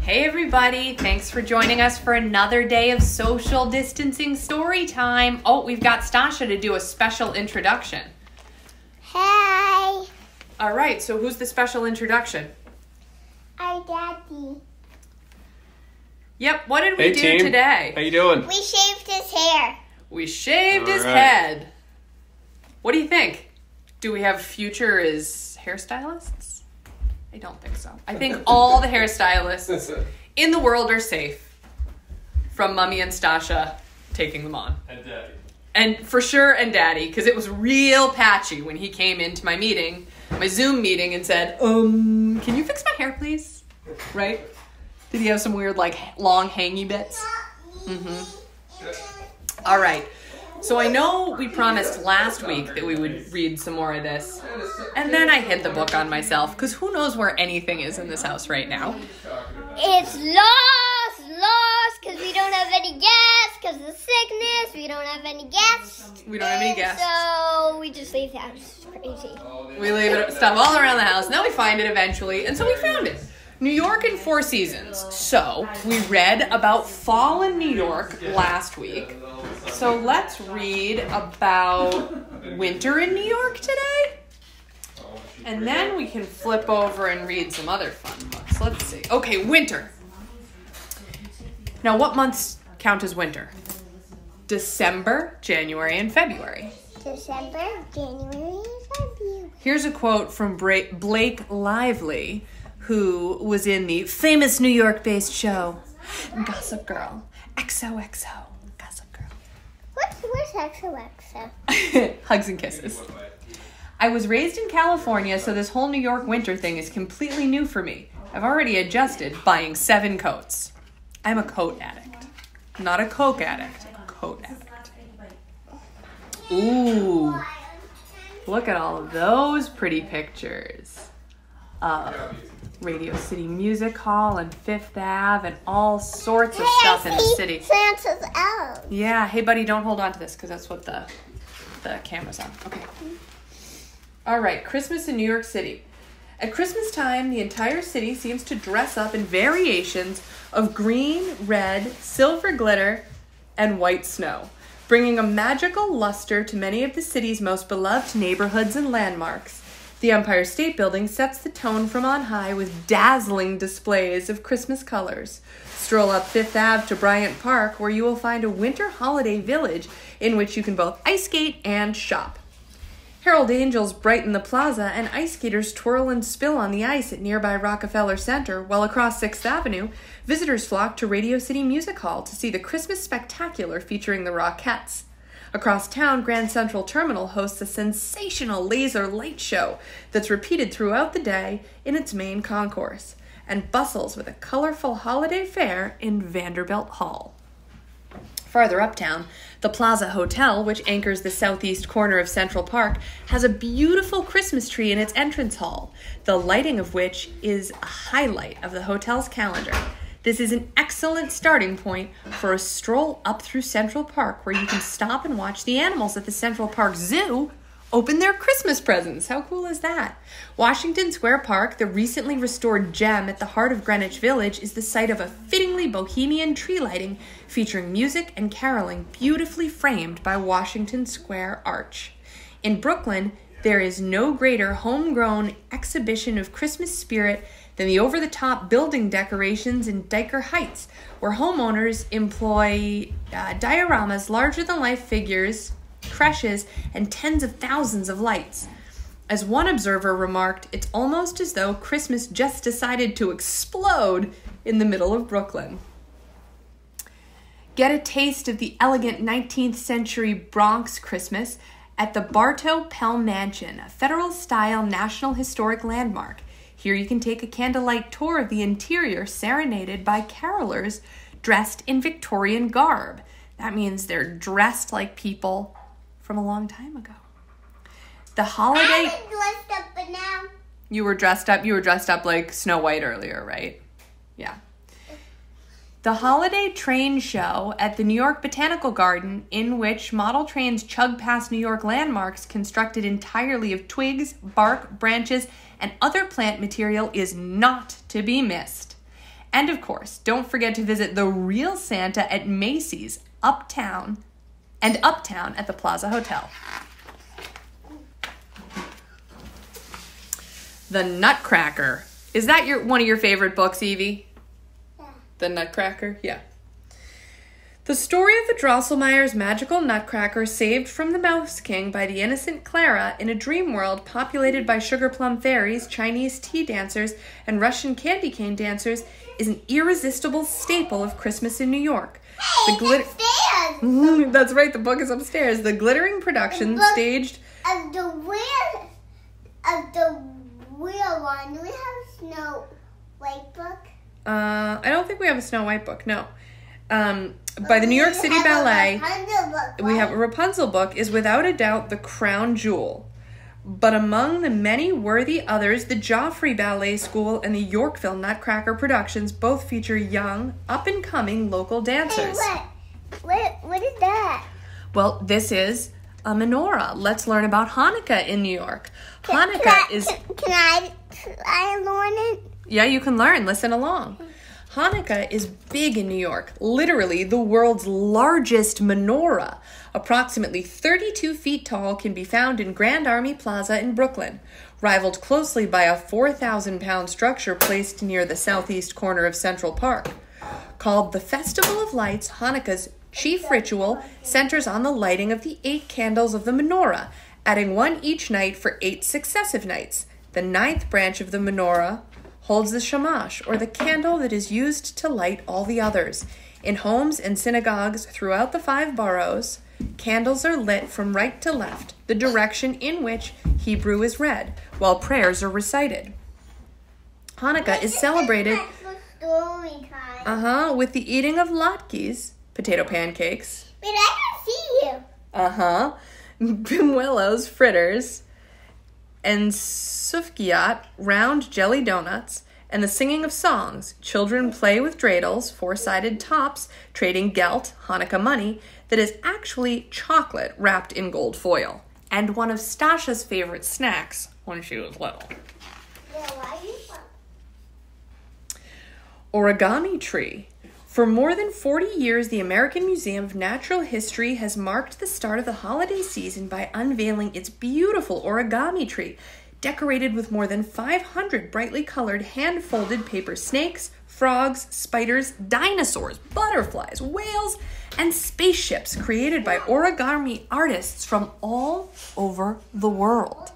Hey everybody, thanks for joining us for another day of social distancing story time. Oh, we've got Stasha to do a special introduction. Hey. All right, so who's the special introduction? Our daddy. Yep, what did we do today? How you doing? We shaved his hair. We shaved his head. What do you think? Do we have future as hairstylists? I don't think so. I think all the hairstylists in the world are safe from Mummy and Stasha taking them on. And Daddy. And for sure, and Daddy, because it was real patchy when he came into my meeting, my Zoom meeting, and said, can you fix my hair, please? Right? Did he have some weird, long hangy bits? Mm-hmm. All right. So I know we promised last week that we would read some more of this, and then I hid the book on myself, because who knows where anything is in this house right now. It's lost, because we don't have any guests, because of the sickness, we don't have any guests. We don't have any guests. So we just leave the house crazy. We leave stuff all around the house, and then we find it eventually, and so we found it. New York in 4 seasons. So we read about fall in New York last week. So let's read about winter in New York today. And then we can flip over and read some other fun books. Let's see. Okay, winter. Now, what months count as winter? December, January, and February. December, January, and February. Here's a quote from Blake Lively, who was in the famous New York-based show Gossip Girl. XOXO. Gossip Girl. Where's XOXO? Hugs and kisses. I was raised in California, so this whole New York winter thing is completely new for me. I've already adjusted buying 7 coats. I'm a coat addict. Not a Coke addict. A coat addict. Ooh. Look at all of those pretty pictures of Radio City Music Hall and Fifth Ave and all sorts of stuff in the city. Santa's elf. Yeah. Hey, buddy, don't hold on to this because that's what the camera's on. Okay. All right. Christmas in New York City. At Christmas time, the entire city seems to dress up in variations of green, red, silver glitter, and white snow, bringing a magical luster to many of the city's most beloved neighborhoods and landmarks. The Empire State Building sets the tone from on high with dazzling displays of Christmas colors. Stroll up Fifth Ave to Bryant Park, where you will find a winter holiday village in which you can both ice skate and shop. Herald Angels brighten the plaza, and ice skaters twirl and spill on the ice at nearby Rockefeller Center, while across 6th Avenue, visitors flock to Radio City Music Hall to see the Christmas Spectacular featuring the Rockettes. Across town, Grand Central Terminal hosts a sensational laser light show that's repeated throughout the day in its main concourse, and bustles with a colorful holiday fair in Vanderbilt Hall. Farther uptown, the Plaza Hotel, which anchors the southeast corner of Central Park, has a beautiful Christmas tree in its entrance hall, the lighting of which is a highlight of the hotel's calendar. This is an excellent starting point for a stroll up through Central Park, where you can stop and watch the animals at the Central Park Zoo open their Christmas presents. How cool is that? Washington Square Park, the recently restored gem at the heart of Greenwich Village, is the site of a fittingly bohemian tree lighting featuring music and caroling beautifully framed by Washington Square Arch. In Brooklyn, there is no greater homegrown exhibition of Christmas spirit than the over-the-top building decorations in Dyker Heights, where homeowners employ dioramas, larger-than-life figures, creches, and tens of thousands of lights. As one observer remarked, it's almost as though Christmas just decided to explode in the middle of Brooklyn. Get a taste of the elegant 19th century Bronx Christmas at the Bartow Pell Mansion, a federal-style National Historic Landmark. Here you can take a candlelight tour of the interior, serenaded by carolers dressed in Victorian garb. That means they're dressed like people from a long time ago. The holiday... I was dressed up, but now... You were dressed up like Snow White earlier, right? Yeah. The holiday train show at the New York Botanical Garden, in which model trains chug past New York landmarks constructed entirely of twigs, bark, branches, and other plant material, is not to be missed. And of course, don't forget to visit the real Santa at Macy's, Uptown at the Plaza Hotel. The Nutcracker. Is that one of your favorite books, Evie? Yeah. The Nutcracker? Yeah. The story of the Drosselmeyer's magical nutcracker saved from the Mouse King by the innocent Clara in a dream world populated by sugar plum fairies, Chinese tea dancers, and Russian candy cane dancers is an irresistible staple of Christmas in New York. Hey, it's upstairs! That's right, the book is upstairs. The glittering production staged... Of the real one, do we have a Snow White book? I don't think we have a Snow White book, no. By the New York City Ballet, we have a Rapunzel book, is without a doubt the crown jewel. But among the many worthy others, the Joffrey Ballet School and the Yorkville Nutcracker Productions both feature young, up-and-coming local dancers. Hey, what is that? Well, this is a menorah. Let's learn about Hanukkah in New York. Hanukkah is... Can I learn it? Yeah, you can learn. Listen along. Hanukkah is big in New York, literally the world's largest menorah. Approximately 32 feet tall, can be found in Grand Army Plaza in Brooklyn, rivaled closely by a 4,000-pound structure placed near the southeast corner of Central Park. Called the Festival of Lights, Hanukkah's chief ritual centers on the lighting of the 8 candles of the menorah, adding one each night for 8 successive nights. The 9th branch of the menorah holds the shamash, or the candle that is used to light all the others. In homes and synagogues throughout the 5 boroughs, candles are lit from right to left, the direction in which Hebrew is read, while prayers are recited. Hanukkah is celebrated with the eating of latkes, potato pancakes. Wait, I can see you. Bimwellos, fritters, and sufkiyat, round jelly donuts, and the singing of songs. Children play with dreidels, 4-sided tops, trading gelt, Hanukkah money, that is actually chocolate wrapped in gold foil. And one of Stasha's favorite snacks when she was little. Yeah, why are you Origami tree. For more than 40 years, the American Museum of Natural History has marked the start of the holiday season by unveiling its beautiful origami tree, decorated with more than 500 brightly colored hand-folded paper snakes, frogs, spiders, dinosaurs, butterflies, whales, and spaceships created by origami artists from all over the world.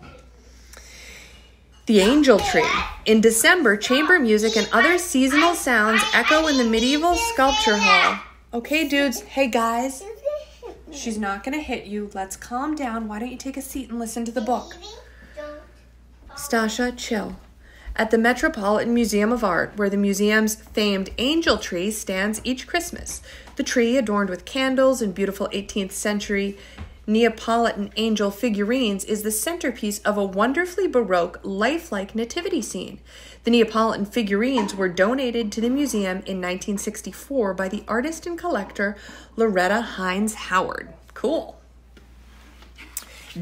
The Angel Tree. In December, chamber music and other seasonal sounds echo in the medieval sculpture hall. Okay, dudes. Hey, guys. She's not going to hit you. Let's calm down. Why don't you take a seat and listen to the book? Stasha, chill. At the Metropolitan Museum of Art, where the museum's famed Angel Tree stands each Christmas. The tree, adorned with candles and beautiful 18th century Neapolitan angel figurines, is the centerpiece of a wonderfully Baroque, lifelike nativity scene. The Neapolitan figurines were donated to the museum in 1964 by the artist and collector Loretta Hines Howard. Cool.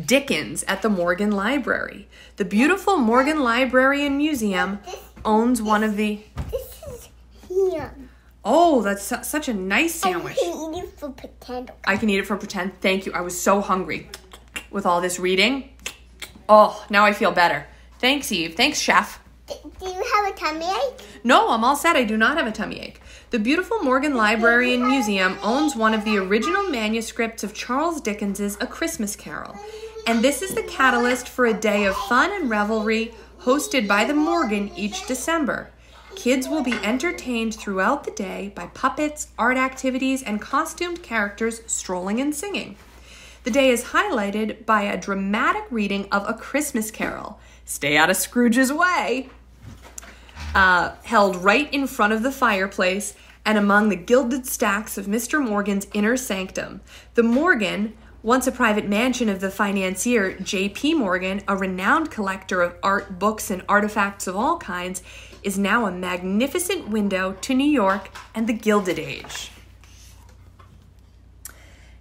Dickens at the Morgan Library. The beautiful Morgan Library and Museum owns one of the... This is him. Oh, that's such a nice sandwich. I can eat it for pretend. I can eat it for pretend. Thank you. I was so hungry with all this reading. Oh, now I feel better. Thanks, Eve. Thanks, Chef. Do you have a tummy ache? No, I'm all set. I do not have a tummy ache. The beautiful Morgan Library and Museum owns one of the original manuscripts of Charles Dickens's A Christmas Carol. And this is the catalyst for a day of fun and revelry hosted by the Morgan each December. Kids will be entertained throughout the day by puppets, art activities, and costumed characters strolling and singing. The day is highlighted by a dramatic reading of A Christmas Carol, Stay Out of Scrooge's Way, held right in front of the fireplace and among the gilded stacks of Mr. Morgan's inner sanctum. The Morgan, once a private mansion of the financier J.P. Morgan, a renowned collector of art, books, and artifacts of all kinds, is now a magnificent window to New York and the Gilded Age.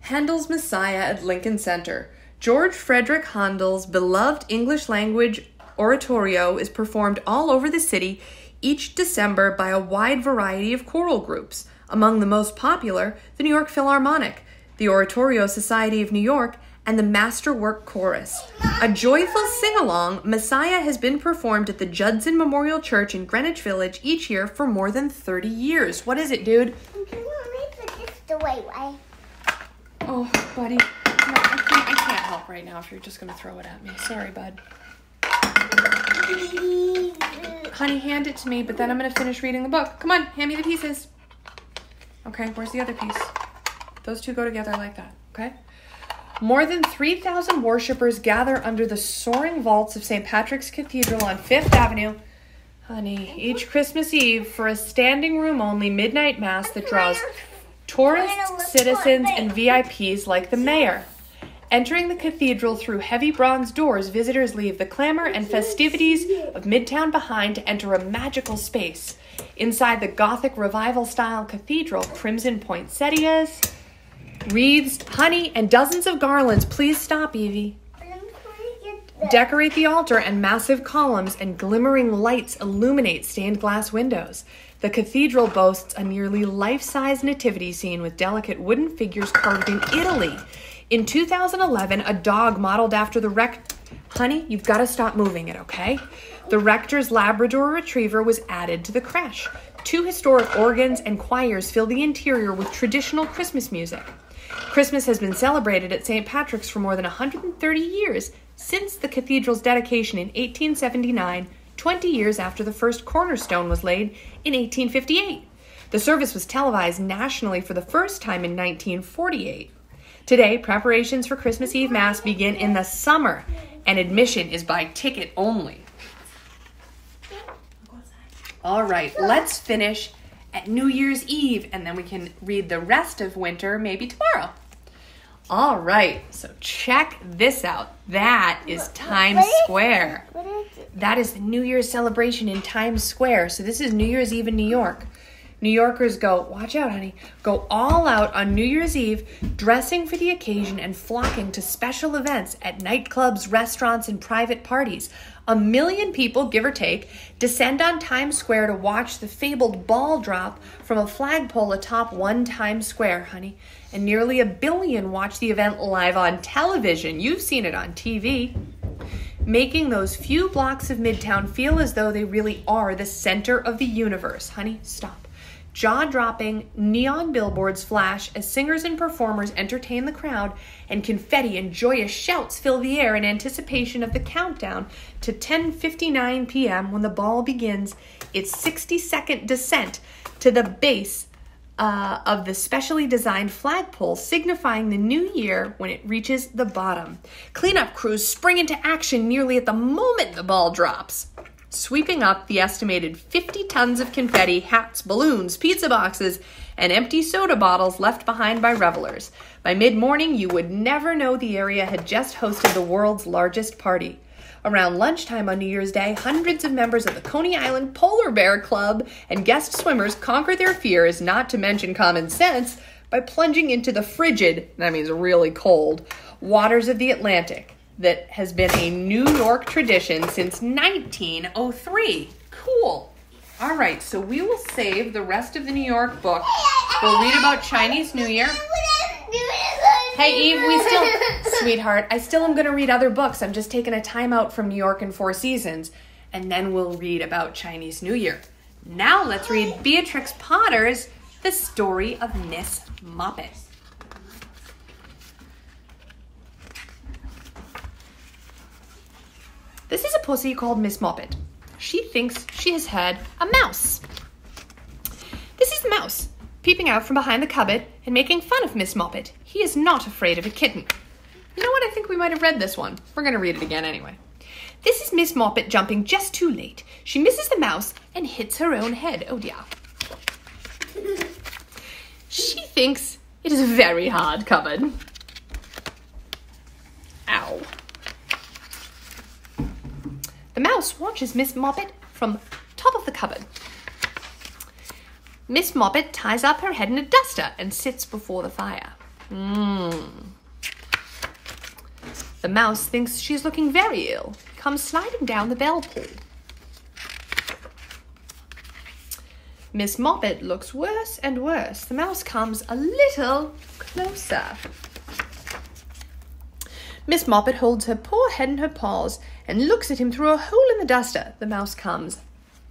Handel's Messiah at Lincoln Center. George Frederick Handel's beloved English language oratorio is performed all over the city each December by a wide variety of choral groups. Among the most popular, the New York Philharmonic, the Oratorio Society of New York, and the Masterwork Chorus. A joyful sing-along, Messiah has been performed at the Judson Memorial Church in Greenwich Village each year for more than 30 years. What is it, dude? Can you let me put this the right way? Oh, buddy. No, I can't help right now if you're just going to throw it at me. Sorry, bud. Honey, hand it to me, but then I'm going to finish reading the book. Come on, hand me the pieces. Okay, where's the other piece? Those two go together like that, okay? More than 3,000 worshippers gather under the soaring vaults of St. Patrick's Cathedral on 5th Avenue, honey, each Christmas Eve for a standing room only midnight mass that draws tourists, citizens, and VIPs like the mayor. Entering the cathedral through heavy bronze doors, visitors leave the clamor and festivities of Midtown behind to enter a magical space. Inside the Gothic Revival-style cathedral, crimson poinsettias, wreaths, honey, and dozens of garlands. Please stop, Evie. Decorate the altar, and massive columns and glimmering lights illuminate stained glass windows. The cathedral boasts a nearly life-size nativity scene with delicate wooden figures carved in Italy. In 2011, a dog modeled after the Honey, you've got to stop moving it, okay? The rector's Labrador Retriever was added to the creche. 2 historic organs and choirs fill the interior with traditional Christmas music. Christmas has been celebrated at St. Patrick's for more than 130 years, since the cathedral's dedication in 1879, 20 years after the first cornerstone was laid in 1858. The service was televised nationally for the first time in 1948. Today, preparations for Christmas Eve Mass begin in the summer, and admission is by ticket only. All right, let's finish at New Year's Eve, and then we can read the rest of winter maybe tomorrow. All right, so check this out. That is Times Square. That is the New Year's celebration in Times Square. So this is New Year's Eve in New York. New Yorkers go, watch out, honey, go all out on New Year's Eve, dressing for the occasion and flocking to special events at nightclubs, restaurants, and private parties. 1 million people, give or take, descend on Times Square to watch the fabled ball drop from a flagpole atop one Times Square, honey. And nearly 1 billion watch the event live on television. You've seen it on TV. Making those few blocks of Midtown feel as though they really are the center of the universe. Honey, stop. Jaw-dropping neon billboards flash as singers and performers entertain the crowd, and confetti and joyous shouts fill the air in anticipation of the countdown to 10:59 p.m. when the ball begins its 60-second descent to the base of the specially designed flagpole, signifying the new year when it reaches the bottom. Cleanup crews spring into action nearly at the moment the ball drops, sweeping up the estimated 50 tons of confetti, hats, balloons, pizza boxes, and empty soda bottles left behind by revelers. By mid-morning, you would never know the area had just hosted the world's largest party. Around lunchtime on New Year's Day, hundreds of members of the Coney Island Polar Bear Club and guest swimmers conquer their fears, not to mention common sense, by plunging into the frigid, that means really cold, waters of the Atlantic. That has been a New York tradition since 1903. Cool. All right, so we will save the rest of the New York book. We'll read about Chinese New Year. Hey, Eve, sweetheart, I still am going to read other books. I'm just taking a time out from New York and Four Seasons, and then we'll read about Chinese New Year. Now let's read Beatrix Potter's The Story of Miss Moppet. This is a pussy called Miss Moppet. She thinks she has had a mouse. This is the mouse, peeping out from behind the cupboard and making fun of Miss Moppet. He is not afraid of a kitten. You know what? I think we might have read this one. We're going to read it again anyway. This is Miss Moppet jumping just too late. She misses the mouse and hits her own head. Oh dear. She thinks it is a very hard cupboard. Ow. The mouse watches Miss Moppet from top of the cupboard. Miss Moppet ties up her head in a duster and sits before the fire. The mouse thinks she's looking very ill. Comes sliding down the bell pull. Miss Moppet looks worse and worse. The mouse comes a little closer. Miss Moppet holds her poor head in her paws and looks at him through a hole in the duster. The mouse comes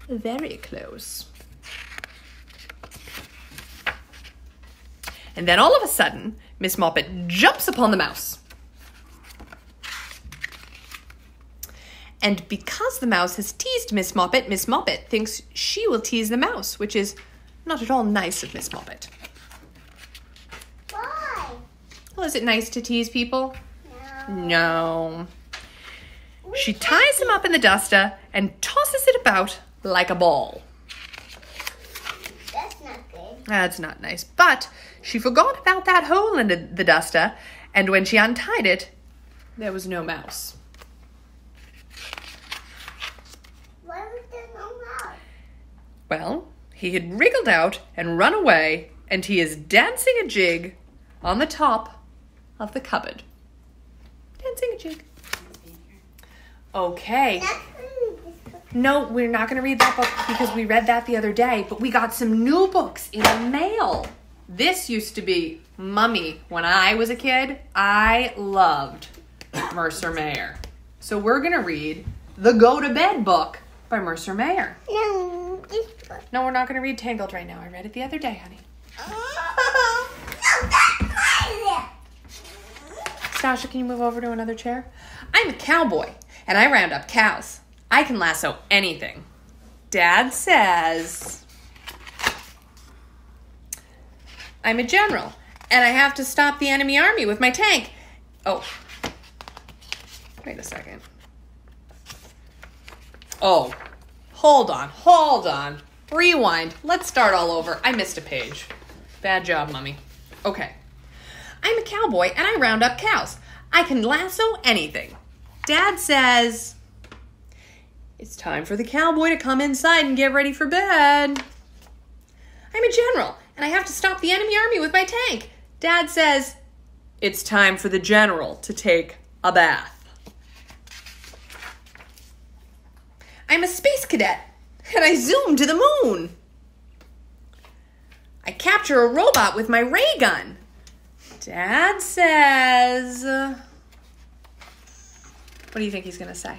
very close. And then all of a sudden, Miss Moppet jumps upon the mouse. And because the mouse has teased Miss Moppet thinks she will tease the mouse, which is not at all nice of Miss Moppet. Why? Well, is it nice to tease people? No. No. She ties him up in the duster and tosses it about like a ball. That's not good. That's not nice. But she forgot about that hole in the duster, and when she untied it, there was no mouse. Why was there no mouse? Well, he had wriggled out and run away, and he is dancing a jig on the top of the cupboard. Dancing a jig. Okay. No, we're not going to read that book because we read that the other day, but we got some new books in the mail. This used to be Mummy. When I was a kid, I loved Mercer Mayer. So we're going to read the Go to Bed book by Mercer Mayer. No, this book. No, we're not going to read Tangled right now. I read it the other day, honey. Stasha, can you move over to another chair? I'm a cowboy, and I round up cows. I can lasso anything. Dad says I'm a general, and I have to stop the enemy army with my tank. Oh, wait a second. Oh, hold on. Rewind. Let's start all over. I missed a page. Bad job, Mummy. Okay. I'm a cowboy, and I round up cows. I can lasso anything. Dad says it's time for the cowboy to come inside and get ready for bed. I'm a general, and I have to stop the enemy army with my tank. Dad says it's time for the general to take a bath. I'm a space cadet, and I zoom to the moon. I capture a robot with my ray gun. Dad says, what do you think he's going to say?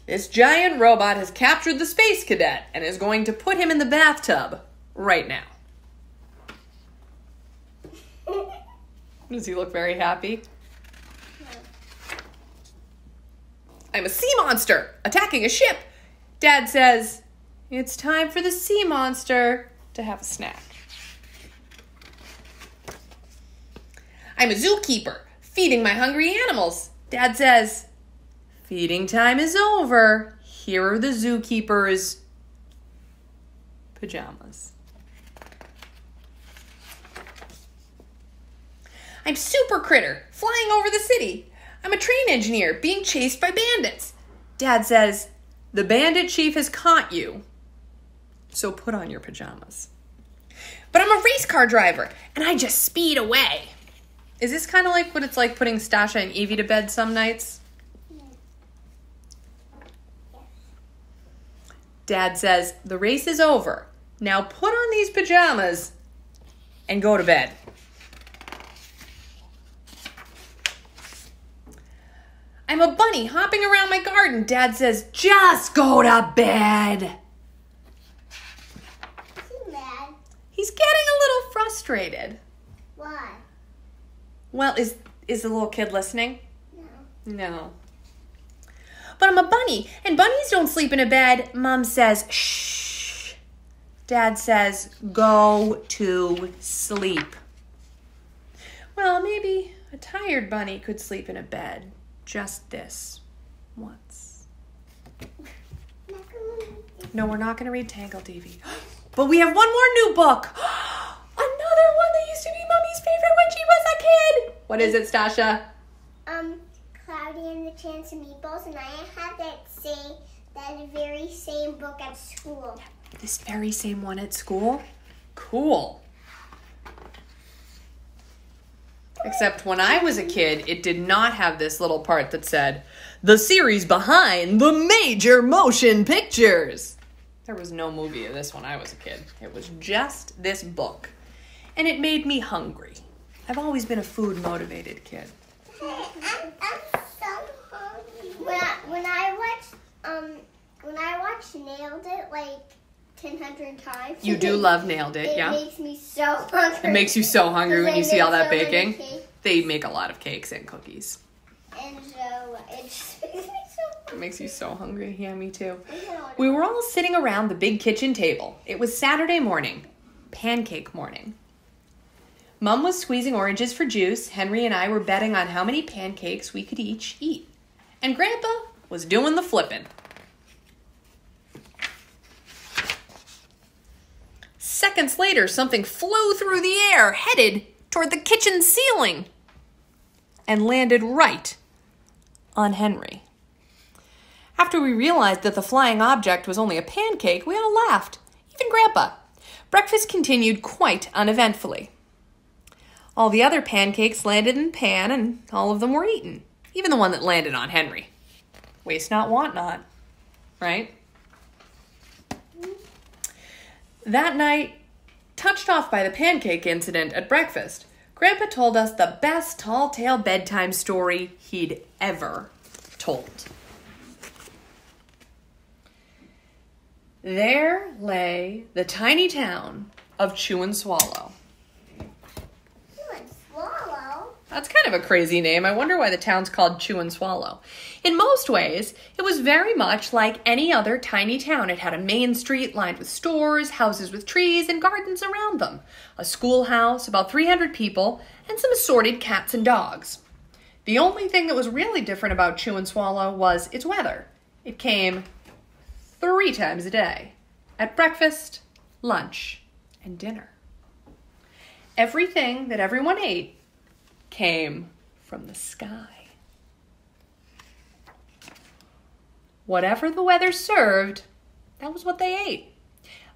This giant robot has captured the space cadet and is going to put him in the bathtub right now. Does he look very happy? I'm a sea monster attacking a ship. Dad says, it's time for the sea monster to have a snack. I'm a zookeeper feeding my hungry animals. Dad says, feeding time is over. Here are the zookeeper's pajamas. I'm Super Critter flying over the city. I'm a train engineer being chased by bandits. Dad says, the bandit chief has caught you, so put on your pajamas. But I'm a race car driver, and I just speed away. Is this kind of like what it's like putting Stasha and Evie to bed some nights? Dad says, the race is over. Now put on these pajamas and go to bed. I'm a bunny hopping around my garden. Dad says, just go to bed. Is he mad? He's getting a little frustrated. Why? Well, is the little kid listening? No. No. But I'm a bunny, and bunnies don't sleep in a bed. Mom says, shh. Dad says, go to sleep. Well, maybe a tired bunny could sleep in a bed. Just this once. No, we're not going to read Tangled, Evie. But we have one more new book. Another one that used to be Mummy's favorite when she was a kid. What is it, Stasha? Cloudy and the Chance of Meatballs, and I have that very same book at school. This very same one at school? Cool. Except when I was a kid, it did not have this little part that said, the series behind the major motion pictures. There was no movie of this when I was a kid. It was just this book. And it made me hungry. I've always been a food-motivated kid. I'm so hungry. When I watch Nailed It like 1,000 times. You do love Nailed It, yeah? It makes me so hungry. It makes you so hungry when you see all that so many baking. cakes. They make a lot of cakes and cookies. And so it just makes me so hungry. It makes you so hungry. Yeah, me too. Yeah. We were all sitting around the big kitchen table. It was Saturday morning, pancake morning. Mom was squeezing oranges for juice. Henry and I were betting on how many pancakes we could each eat. And Grandpa was doing the flipping. Seconds later, something flew through the air, headed toward the kitchen ceiling, and landed right on Henry. After we realized that the flying object was only a pancake, we all laughed, even Grandpa. Breakfast continued quite uneventfully. All the other pancakes landed in the pan, and all of them were eaten, even the one that landed on Henry. Waste not, want not, right? That night, touched off by the pancake incident at breakfast, Grandpa told us the best tall tale bedtime story he'd ever told. There lay the tiny town of Chew and Swallow. Chew and Swallow? That's kind of a crazy name. I wonder why the town's called Chew and Swallow. In most ways, it was very much like any other tiny town. It had a main street lined with stores, houses with trees, and gardens around them, a schoolhouse, about 300 people, and some assorted cats and dogs. The only thing that was really different about Chew and Swallow was its weather. It came 3 times a day, at breakfast, lunch, and dinner. Everything that everyone ate came from the sky. Whatever the weather served, that was what they ate.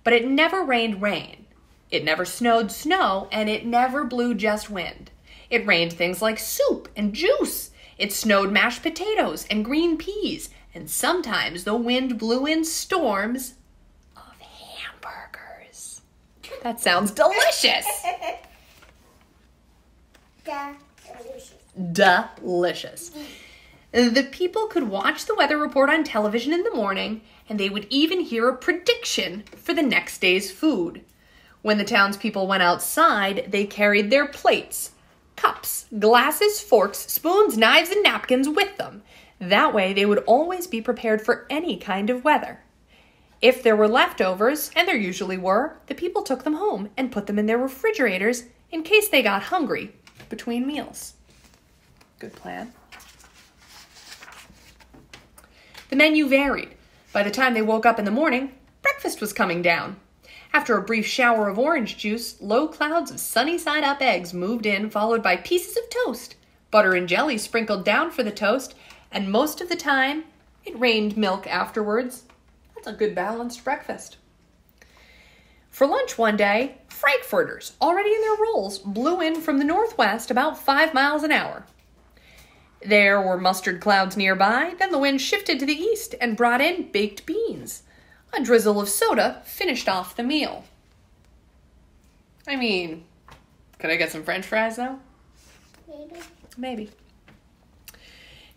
But it never rained rain. It never snowed snow, and it never blew just wind. It rained things like soup and juice. It snowed mashed potatoes and green peas, and sometimes the wind blew in storms of hamburgers. That sounds delicious. Delicious. The people could watch the weather report on television in the morning, and they would even hear a prediction for the next day's food. When the townspeople went outside, they carried their plates, cups, glasses, forks, spoons, knives, and napkins with them. That way, they would always be prepared for any kind of weather. If there were leftovers, and there usually were, the people took them home and put them in their refrigerators in case they got hungry between meals. Good plan. The menu varied. By the time they woke up in the morning, breakfast was coming down. After a brief shower of orange juice, low clouds of sunny-side-up eggs moved in, followed by pieces of toast, butter and jelly sprinkled down for the toast, and most of the time, it rained milk afterwards. That's a good balanced breakfast. For lunch one day, frankfurters, already in their rolls, blew in from the northwest about 5 miles an hour. There were mustard clouds nearby, then the wind shifted to the east and brought in baked beans. A drizzle of soda finished off the meal. I mean, could I get some French fries, though? Maybe.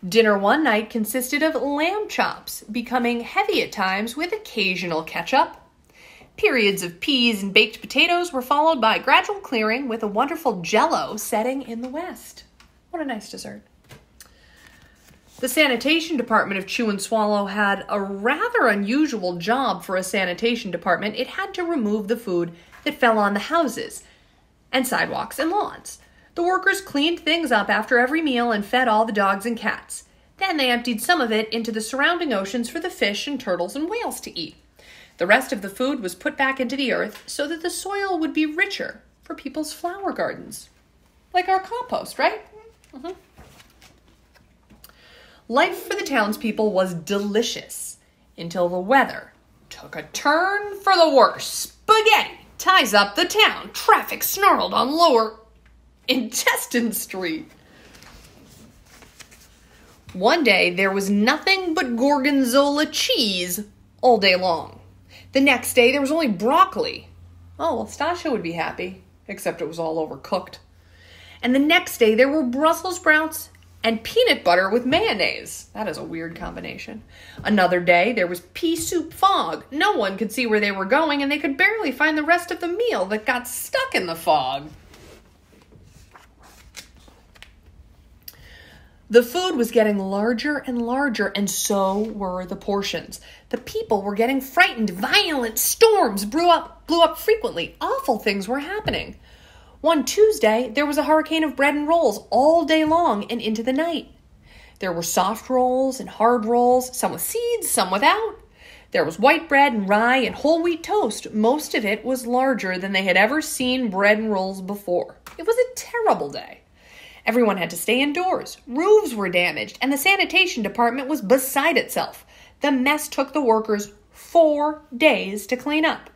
Dinner one night consisted of lamb chops, becoming heavy at times with occasional ketchup. Periods of peas and baked potatoes were followed by gradual clearing with a wonderful Jell-O setting in the west. What a nice dessert. The sanitation department of Chew and Swallow had a rather unusual job for a sanitation department. It had to remove the food that fell on the houses and sidewalks and lawns. The workers cleaned things up after every meal and fed all the dogs and cats. Then they emptied some of it into the surrounding oceans for the fish and turtles and whales to eat. The rest of the food was put back into the earth so that the soil would be richer for people's flower gardens. Like our compost, right? Mm-hmm. Life for the townspeople was delicious until the weather took a turn for the worse. Spaghetti ties up the town. Traffic snarled on Lower Intestine Street. One day, there was nothing but gorgonzola cheese all day long. The next day, there was only broccoli. Oh, well, Stasha would be happy, except it was all overcooked. And the next day, there were Brussels sprouts and peanut butter with mayonnaise. That is a weird combination. Another day, there was pea soup fog. No one could see where they were going, and they could barely find the rest of the meal that got stuck in the fog. The food was getting larger and larger, and so were the portions. The people were getting frightened. Violent storms blew up frequently. Awful things were happening. One Tuesday, there was a hurricane of bread and rolls all day long and into the night. There were soft rolls and hard rolls, some with seeds, some without. There was white bread and rye and whole wheat toast. Most of it was larger than they had ever seen bread and rolls before. It was a terrible day. Everyone had to stay indoors. Roofs were damaged, and the sanitation department was beside itself. The mess took the workers 4 days to clean up,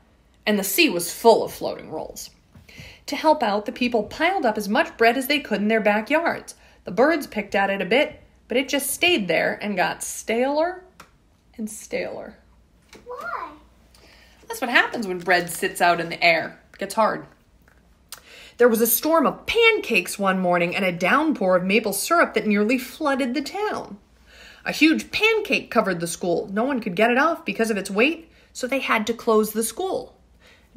and the sea was full of floating rolls. To help out, the people piled up as much bread as they could in their backyards. The birds picked at it a bit, but it just stayed there and got staler and staler. Why? That's what happens when bread sits out in the air. It gets hard. There was a storm of pancakes one morning and a downpour of maple syrup that nearly flooded the town. A huge pancake covered the school. No one could get it off because of its weight, so they had to close the school.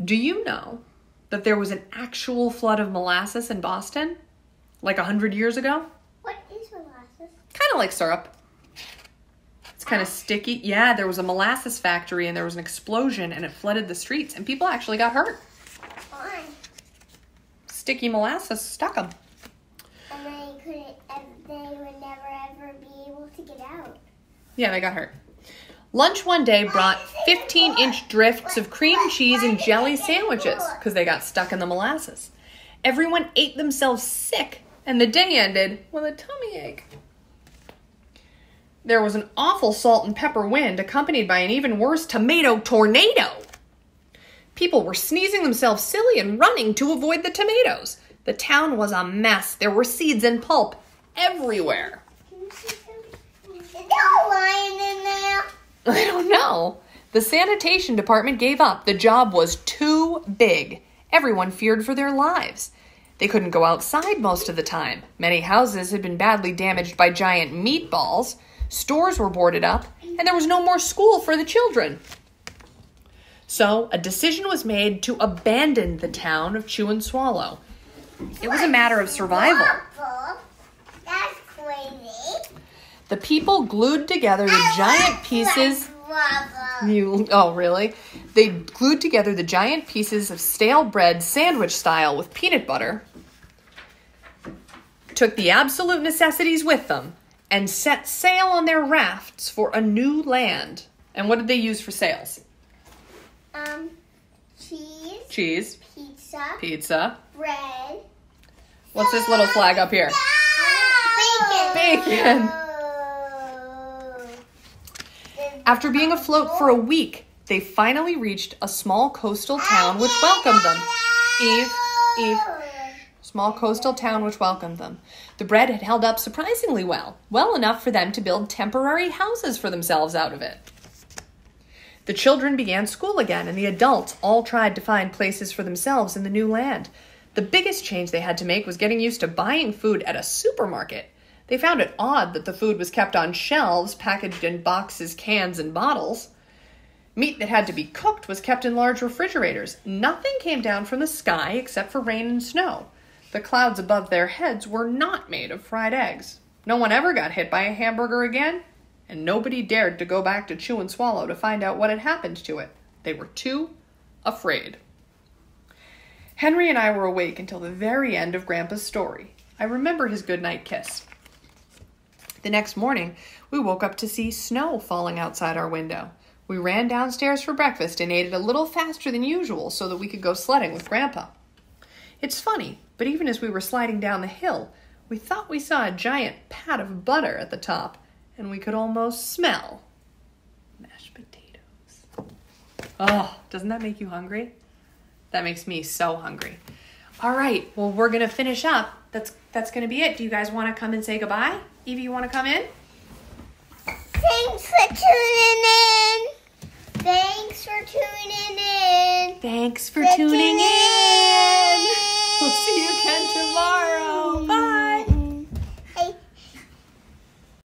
Do you know that there was an actual flood of molasses in Boston? Like 100 years ago? What is molasses? Kind of like syrup. It's kind of sticky. Yeah, there was a molasses factory and there was an explosion and it flooded the streets and people actually got hurt. Why? Sticky molasses stuck them. And they would never ever be able to get out. Yeah, they got hurt. Lunch one day brought 15-inch drifts of cream cheese and jelly sandwiches because they got stuck in the molasses. Everyone ate themselves sick, and the day ended with a tummy ache. There was an awful salt and pepper wind accompanied by an even worse tomato tornado. People were sneezing themselves silly and running to avoid the tomatoes. The town was a mess. There were seeds and pulp everywhere. Is there a lion in there? I don't know. The sanitation department gave up. The job was too big. Everyone feared for their lives. They couldn't go outside most of the time. Many houses had been badly damaged by giant meatballs. Stores were boarded up, and there was no more school for the children. So a decision was made to abandon the town of Chew and Swallow. It was a matter of survival. That's crazy. The people glued together the giant pieces. Oh, really? They glued together the giant pieces of stale bread sandwich style with peanut butter, took the absolute necessities with them, and set sail on their rafts for a new land. And what did they use for sails? Cheese. Pizza. Bread. What's this little flag up here? Bacon. After being afloat for a week, they finally reached a small coastal town which welcomed them. Eve. Small coastal town which welcomed them. The bread had held up surprisingly well enough for them to build temporary houses for themselves out of it. The children began school again, and the adults all tried to find places for themselves in the new land. The biggest change they had to make was getting used to buying food at a supermarket. They found it odd that the food was kept on shelves, packaged in boxes, cans, and bottles. Meat that had to be cooked was kept in large refrigerators. Nothing came down from the sky except for rain and snow. The clouds above their heads were not made of fried eggs. No one ever got hit by a hamburger again, and nobody dared to go back to Chew and Swallow to find out what had happened to it. They were too afraid. Henry and I were awake until the very end of Grandpa's story. I remember his goodnight kiss. The next morning, we woke up to see snow falling outside our window. We ran downstairs for breakfast and ate it a little faster than usual so that we could go sledding with Grandpa. It's funny, but even as we were sliding down the hill, we thought we saw a giant pat of butter at the top, and we could almost smell mashed potatoes. Oh, doesn't that make you hungry? That makes me so hungry. All right, well, we're going to finish up. That's going to be it. Do you guys want to come and say goodbye? Evie, you want to come in? Thanks for tuning in. Thanks for tuning in. Thanks for tuning in. We'll see you again tomorrow.